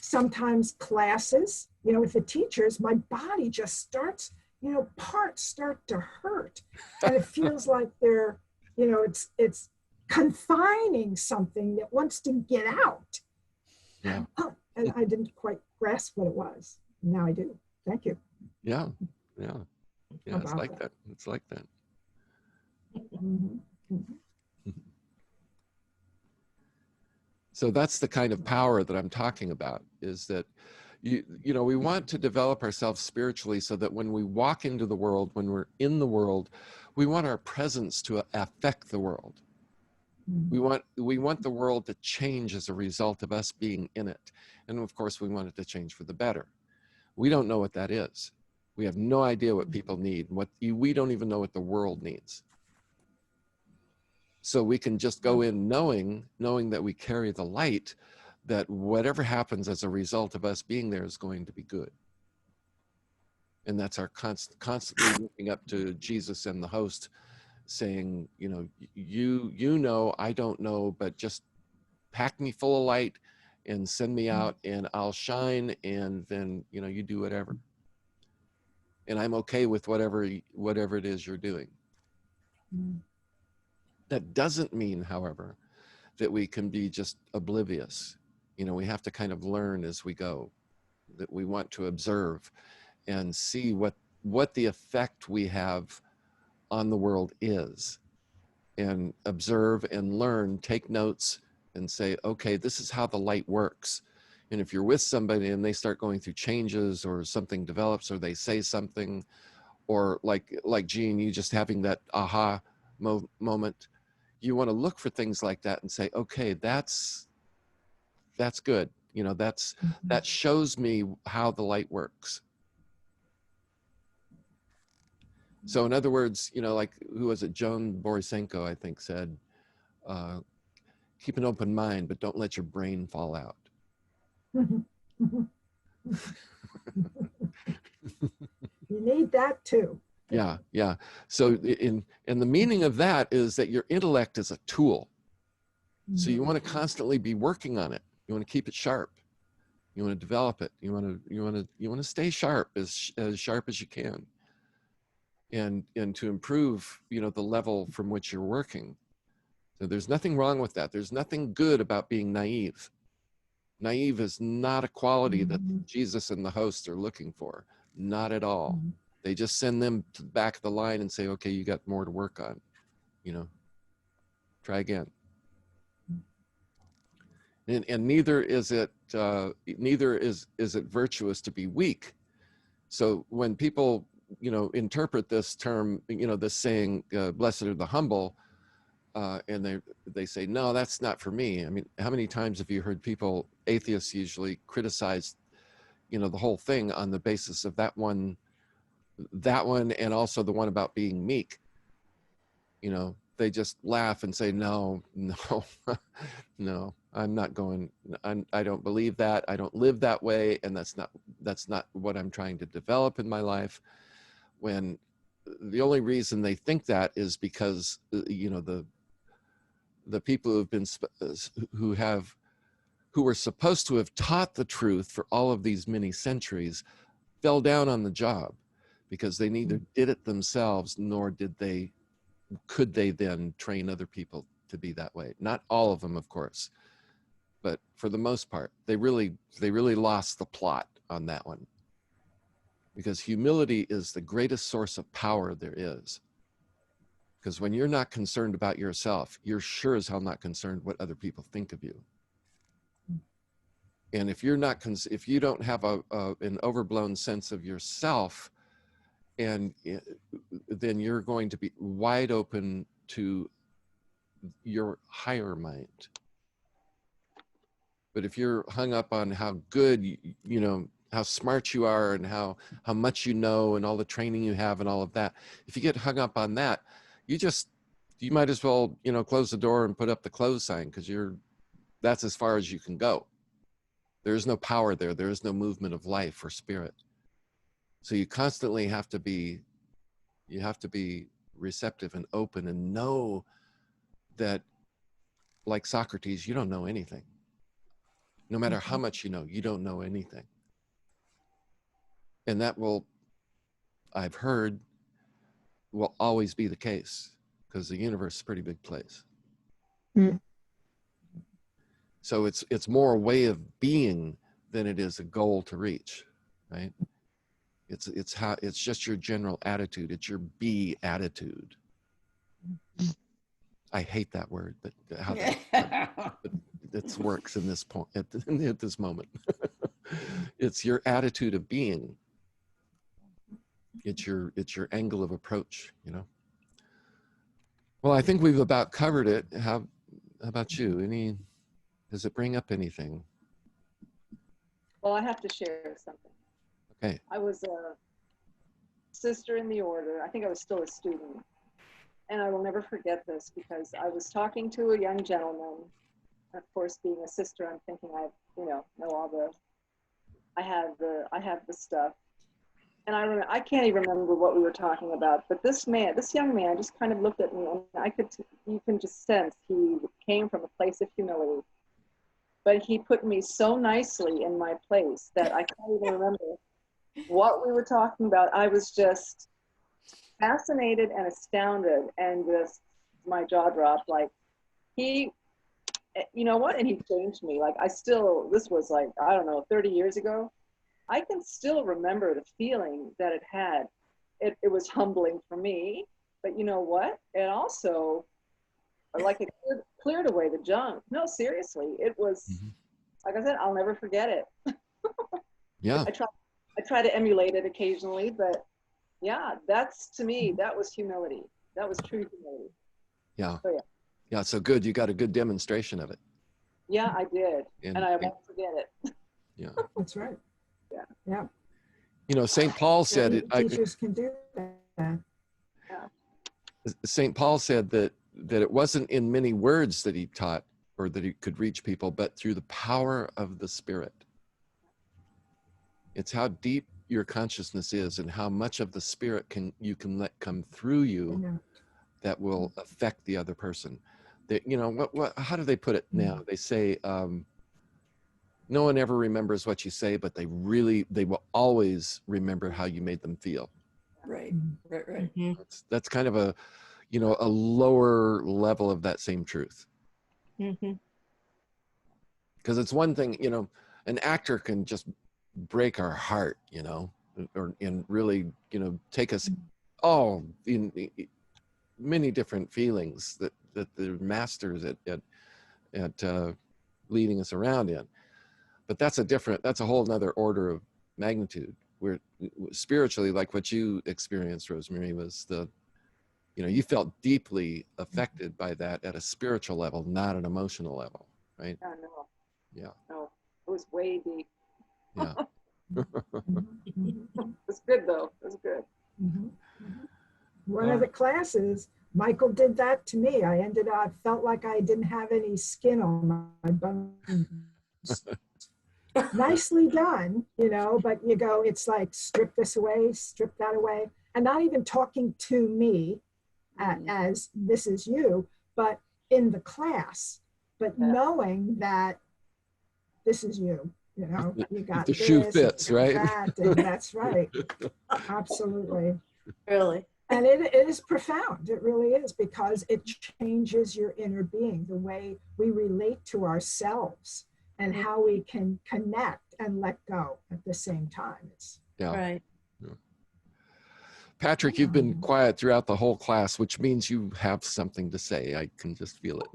Sometimes classes, with the teachers, my body just starts parts start to hurt, and it feels like they're, it's confining something that wants to get out. Yeah. And I didn't quite grasp what it was. Now I do. Thank you. Yeah. Yeah. Yeah. It's About like that. It's like that. Mhm. Mhm. So that's the kind of power that I'm talking about, is that we want to develop ourselves spiritually so that when we walk into the world, when we're in the world, we want our presence to affect the world. We want the world to change as a result of us being in it. And of course, we want it to change for the better. We don't know what that is. We have no idea what people need. We don't even know what the world needs. So we can just go in knowing that we carry the light, that whatever happens as a result of us being there is going to be good. And that's our constantly looking up to Jesus and the host, saying, I don't know, but just pack me full of light and send me out and I'll shine, and then, you do whatever. And I'm okay with whatever it is you're doing. That doesn't mean, however, that we can be just oblivious. We have to kind of learn as we go, that we want to observe and see what the effect we have on the world is, and observe and learn, take notes and say, okay, this is how the light works. And if you're with somebody and they start going through changes, or something develops, or they say something, or like Jean, you just having that aha moment, you want to look for things like that and say, okay, that's good. That shows me how the light works. So in other words, like, who was it? Joan Borisenko, I think, said, keep an open mind, but don't let your brain fall out. You need that too. Yeah. So in the meaning of that is that your intellect is a tool. So you want to constantly be working on it. You want to keep it sharp. You want to develop it. You want to stay sharp, as sharp as you can. And to improve, the level from which you're working. So there's nothing wrong with that. There's nothing good about being naive. Naive is not a quality that Jesus and the host are looking for. Not at all. They just send them to the back of the line and say, okay, you got more to work on. Try again. And neither is it virtuous to be weak. So when people, interpret this term, this saying, blessed are the humble, and they say, no, that's not for me. I mean, how many times have you heard people, atheists usually, criticize, the whole thing on the basis of that one, and also the one about being meek? They just laugh and say, no, no, I'm not going, I don't believe that. I don't live that way. And that's not what I'm trying to develop in my life. When the only reason they think that is because, the people who've been, who were supposed to have taught the truth for all of these many centuries fell down on the job, because they neither did it themselves, nor could they then train other people to be that way. Not all of them, of course, but for the most part, they really lost the plot on that one, because humility is the greatest source of power there is. Because when you're not concerned about yourself, you're sure as hell not concerned what other people think of you. And if you don't have an overblown sense of yourself, and then you're going to be wide open to your higher mind. But if you're hung up on how good, how smart you are, and how much you know, and all the training you have and all of that, if you get hung up on that, you might as well, close the door and put up the close sign, because that's as far as you can go. There is no power there. There is no movement of life or spirit. So you constantly have to be receptive and open, and know that, like Socrates, you don't know anything. No matter how much you know, you don't know anything. And that will I've heard will always be the case, because the universe is a pretty big place. Mm. So it's more a way of being than it is a goal to reach, right? It's how, it's just your general attitude. It's your be attitude. I hate that word, but how it works in this point at this moment. It's your attitude of being. It's your angle of approach, you know. Well, I think we've about covered it. How about you? Does it bring up anything? Well, I have to share something. Okay. I was a sister in the order. I think I was still a student. And I will never forget this, because I was talking to a young gentleman. Of course, being a sister, I'm thinking know all the, I have the stuff. And I can't even remember what we were talking about, but this young man just kind of looked at me, and you can just sense he came from a place of humility. But he put me so nicely in my place that I can't even remember what we were talking about. I was just fascinated and astounded, and just my jaw dropped. Like, you know what? And he changed me. Like, this was like, I don't know, 30 years ago. I can still remember the feeling that it had. It was humbling for me, but you know what? It also, like, it cleared away the junk. No, seriously, it was, like I said, I'll never forget it. Yeah. I try to emulate it occasionally, but yeah, to me, that was humility. That was true humility. Yeah. So, yeah. Yeah. So good. You got a good demonstration of it. Yeah, I did. And I won't forget it. Yeah. That's right. Yeah. Yeah. You know, St. Paul said it. Teachers can do that. Yeah. St. Paul said that it wasn't in many words that he taught or that he could reach people, but through the power of the Spirit. It's how deep your consciousness is and how much of the Spirit you can let come through you that will affect the other person. How do they put it now? They say, no one ever remembers what you say, but they will always remember how you made them feel. Right. That's kind of a lower level of that same truth. Because it's one thing, an actor can just break our heart, and really, take us all in many different feelings that the masters at leading us around in. But that's a whole nother order of magnitude, where spiritually, like what you experienced, Rosemary, was you felt deeply affected by that at a spiritual level, not an emotional level, right? Oh, no. Yeah. No, it was way deep. Yeah. It's good though. It was good. One of the classes, Michael did that to me. I felt like I didn't have any skin on my bones. Nicely done, but you go, it's like, strip this away, strip that away. And not even talking to me as this is you, but in the class, but knowing that this is you. You got the this, shoe fits, right? that, and that's right. Absolutely. Really. And it is profound. It really is, because it changes your inner being, the way we relate to ourselves and how we can connect and let go at the same time. Right. Yeah. Patrick, you've been quiet throughout the whole class, which means you have something to say. I can just feel it.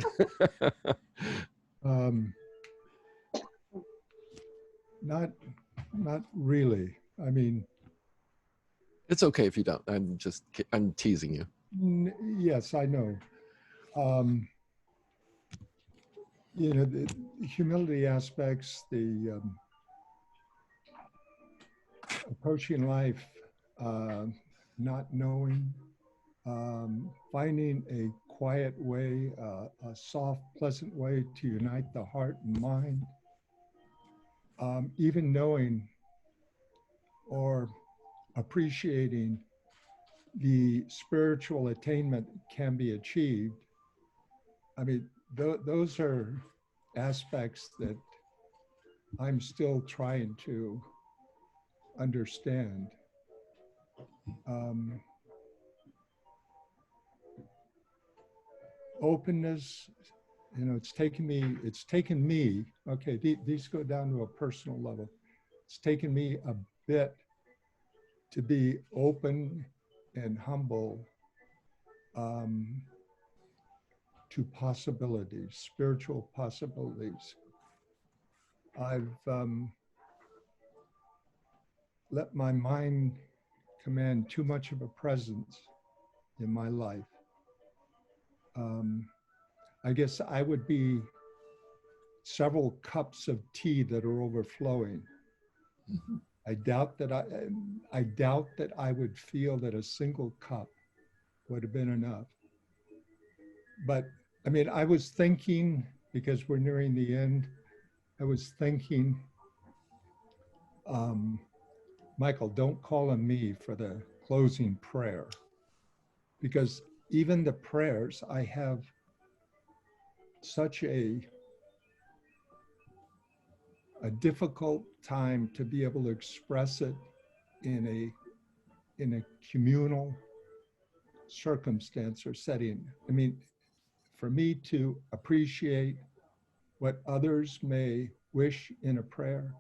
Not really. I mean, it's okay if you don't. I'm teasing you. Yes, I know. The humility aspects, the approaching life, not knowing, finding a quiet way, a soft, pleasant way to unite the heart and mind. Even knowing or appreciating the spiritual attainment can be achieved. I mean, those are aspects that I'm still trying to understand. openness. You know, it's taken me, okay, these go down to a personal level. It's taken me a bit to be open and humble to possibilities, spiritual possibilities. I've let my mind command too much of a presence in my life. I guess I would be several cups of tea that are overflowing. Mhm. I doubt that I would feel that a single cup would have been enough. But I mean, I was thinking, because we're nearing the end, I was thinking, Michael, don't call on me for the closing prayer, because even the prayers, I have such a difficult time to be able to express it in a communal circumstance or setting. I mean, for me to appreciate what others may wish in a prayer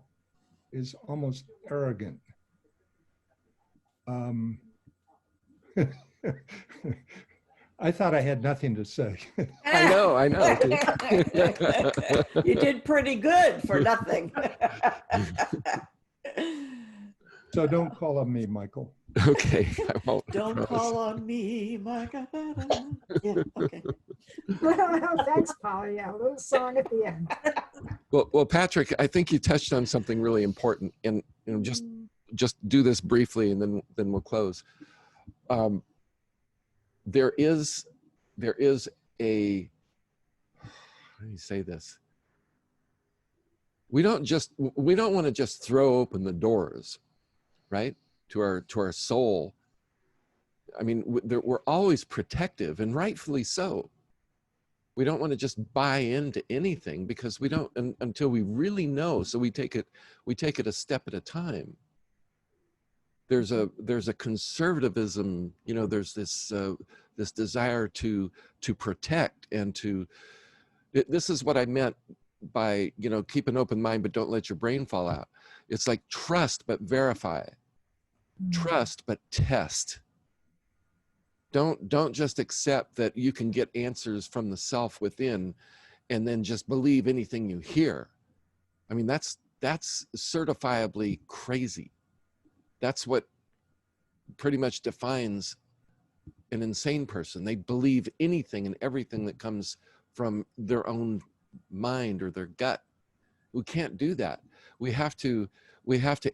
is almost arrogant. I thought I had nothing to say. I know. You did pretty good for nothing. So don't call on me, Michael. Okay, I won't. I Don't promise. call on me, Michael. Yeah, okay. Thanks, Paul. Yeah, a little song at the end. Well, Patrick, I think you touched on something really important, and just do this briefly, and then we'll close. There is a, how do you say this? We don't want to just throw open the doors, right, to our soul. I mean, we're always protective, and rightfully so. We don't want to just buy into anything, because we don't until we really know. So we take it a step at a time. There's a conservatism, you know, there's this this desire to protect and to, this is what I meant by, you know, keep an open mind but don't let your brain fall out. It's like trust but verify, trust but test. Don't just accept that you can get answers from the self within and then just believe anything you hear. I mean, that's certifiably crazy. That's what pretty much defines an insane person. They believe anything and everything that comes from their own mind or their gut. We can't do that. We have to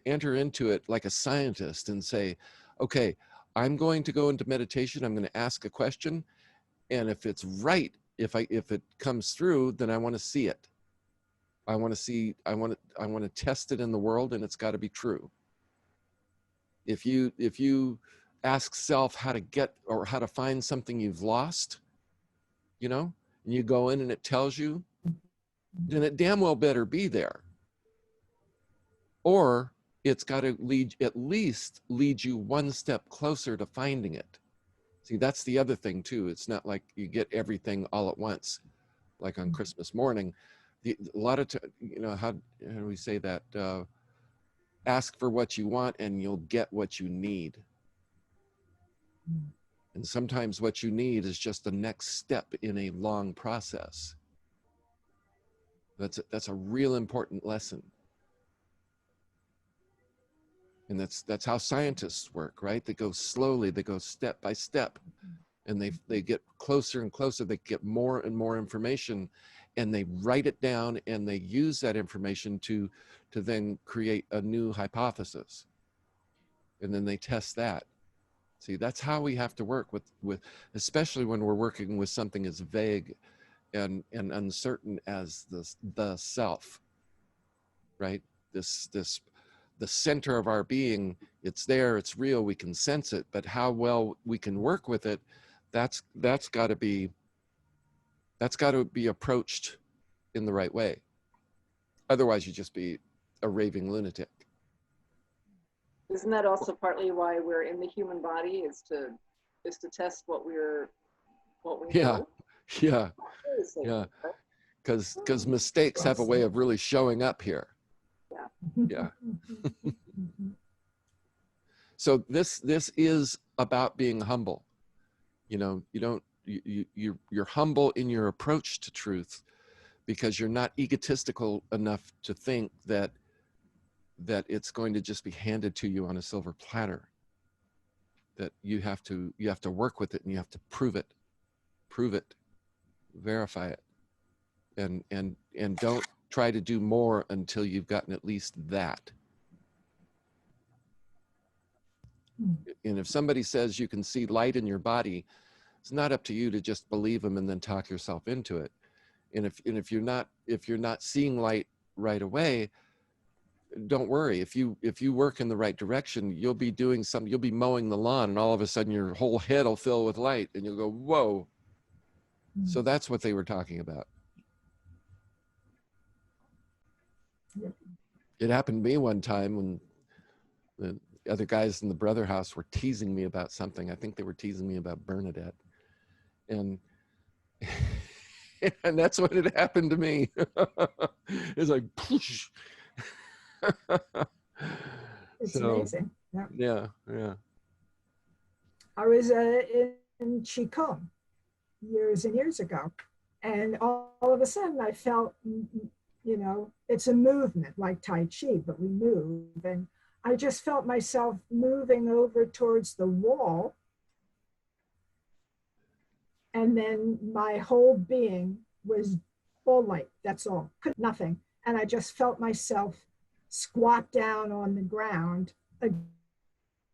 enter into it like a scientist and say, okay, I'm going to go into meditation. I'm going to ask a question, and if it's right, if it comes through, then I want to see it. I want to test it in the world, and it's got to be true. If you ask self how to get or how to find something you've lost, you know, and you go in and it tells you, then it damn well better be there. Or it's got to at least lead you one step closer to finding it. See, that's the other thing too. It's not like you get everything all at once, like on Christmas morning. A lot of you know, how do we say that? Ask for what you want and you'll get what you need. And sometimes what you need is just the next step in a long process. That's a real important lesson. And that's how scientists work, right? They go slowly, they go step by step, and they get closer and closer, they get more and more information, and they write it down, and they use that information to then create a new hypothesis. And then they test that. See, that's how we have to work with especially when we're working with something as vague and uncertain as the self, right? The center of our being, it's there, it's real, we can sense it, but how well we can work with it, that's got to be approached in the right way. Otherwise, you just be a raving lunatic. Isn't that also partly why we're in the human body, is to test what we Yeah, know? yeah, Really safe, yeah. right? Because mistakes have a way of really showing up here. Yeah. So this is about being humble. You know, you're humble in your approach to truth, because you're not egotistical enough to think that it's going to just be handed to you on a silver platter. That you have to work with it, and you have to prove it, verify it, and don't try to do more until you've gotten at least that. And if somebody says you can see light in your body, it's not up to you to just believe them and then talk yourself into it. And if you're not seeing light right away, don't worry. If you work in the right direction, you'll be doing something. You'll be mowing the lawn, and all of a sudden your whole head will fill with light, and you'll go, whoa. So that's what they were talking about. It happened to me one time when the other guys in the brother house were teasing me about something. I think they were teasing me about Bernadette, and and that's what had happened to me. It's like, poosh. It's So, amazing. Yeah. yeah. I was in Qigong years and years ago, and all of a sudden I felt, you know, it's a movement like Tai Chi, but we move, and I just felt myself moving over towards the wall, and then my whole being was full light. That's all, nothing, and I just felt myself squat down on the ground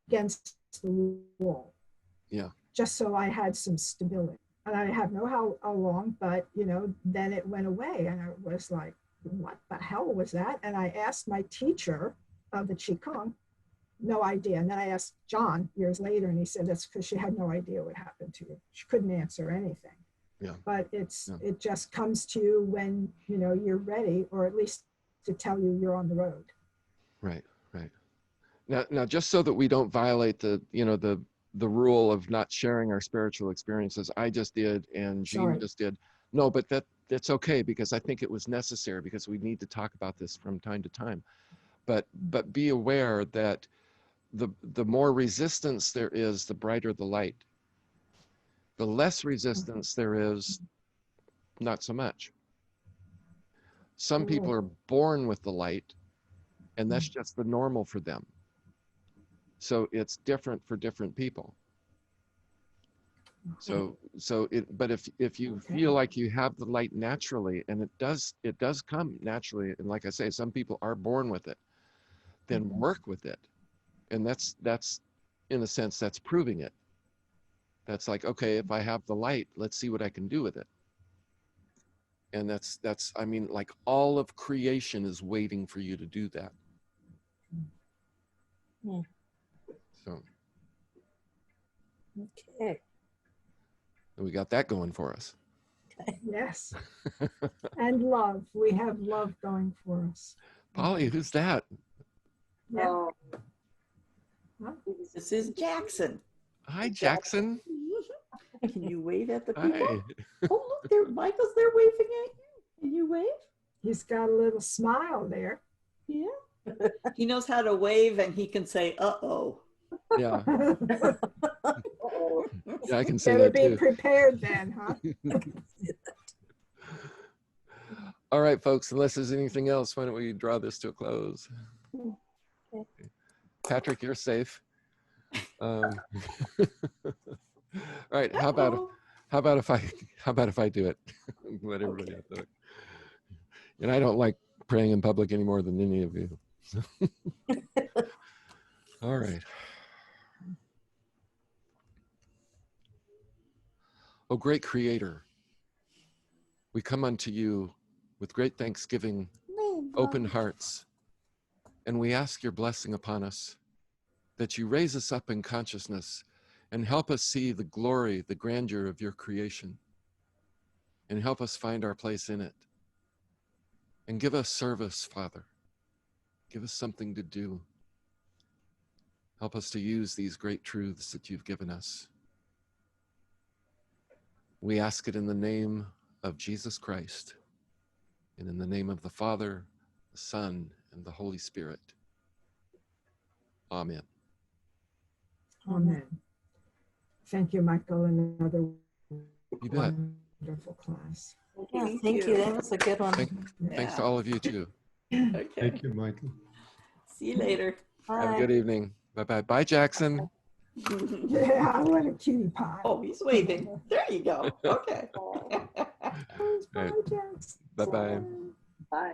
against the wall. Yeah. Just so I had some stability. And I have no how long, but you know, then it went away, and I was like, what the hell was that? And I asked my teacher of the Qigong, no idea. And then I asked John years later, and he said that's because she had no idea what happened to you. She couldn't answer anything. Yeah. But it just comes to you when, you know, you're ready, or at least to tell you you're on the road. Right. Now, just so that we don't violate the rule of not sharing our spiritual experiences, I just did, and Jean just did. No, but that's okay, because I think it was necessary, because we need to talk about this from time to time. But be aware that the more resistance there is, the brighter the light. The less resistance there is, not so much. Some people are born with the light, and that's just the normal for them. So it's different for different people. But if you feel like you have the light naturally, and it does come naturally, and like I say, some people are born with it, then work with it. And that's in a sense, that's proving it. That's like, okay, if I have the light, let's see what I can do with it. And that's I mean, like, all of creation is waiting for you to do that. So Okay. we got that going for us. Yes. And love. We have love going for us. Polly, who's that? Yeah. This is Jackson. Hi, Jackson. Can you wave at the Hi. people? Oh, look, there, Michael's there waving at you. Can you wave? He's got a little smile there. Yeah. He knows how to wave, and he can say, uh-oh. Yeah. Yeah, I can say Better that be too. prepared then, huh? All right, folks, unless there's anything else, why don't we draw this to a close? Okay. Patrick, you're safe. All right, how about if I do it? Let everybody else do it. And I don't like praying in public any more than any of you. All right. O great Creator, we come unto you with great thanksgiving, open hearts, and we ask your blessing upon us, that you raise us up in consciousness and help us see the glory, the grandeur of your creation, and help us find our place in it. And give us service, Father. Give us something to do. Help us to use these great truths that you've given us. We ask it in the name of Jesus Christ, and in the name of the Father, the Son, and the Holy Spirit. Amen. Amen. Thank you, Michael. Another You bet. wonderful class. Yeah, thank you. That was a good one. Thanks to all of you too. Okay. Thank you, Michael. See you later. Have a Bye. good evening. Bye-bye. Bye, Jackson. Yeah, what a cutie pie. Oh, he's waving. There you go. Okay. Bye, right. Jackson. Bye-bye. Bye.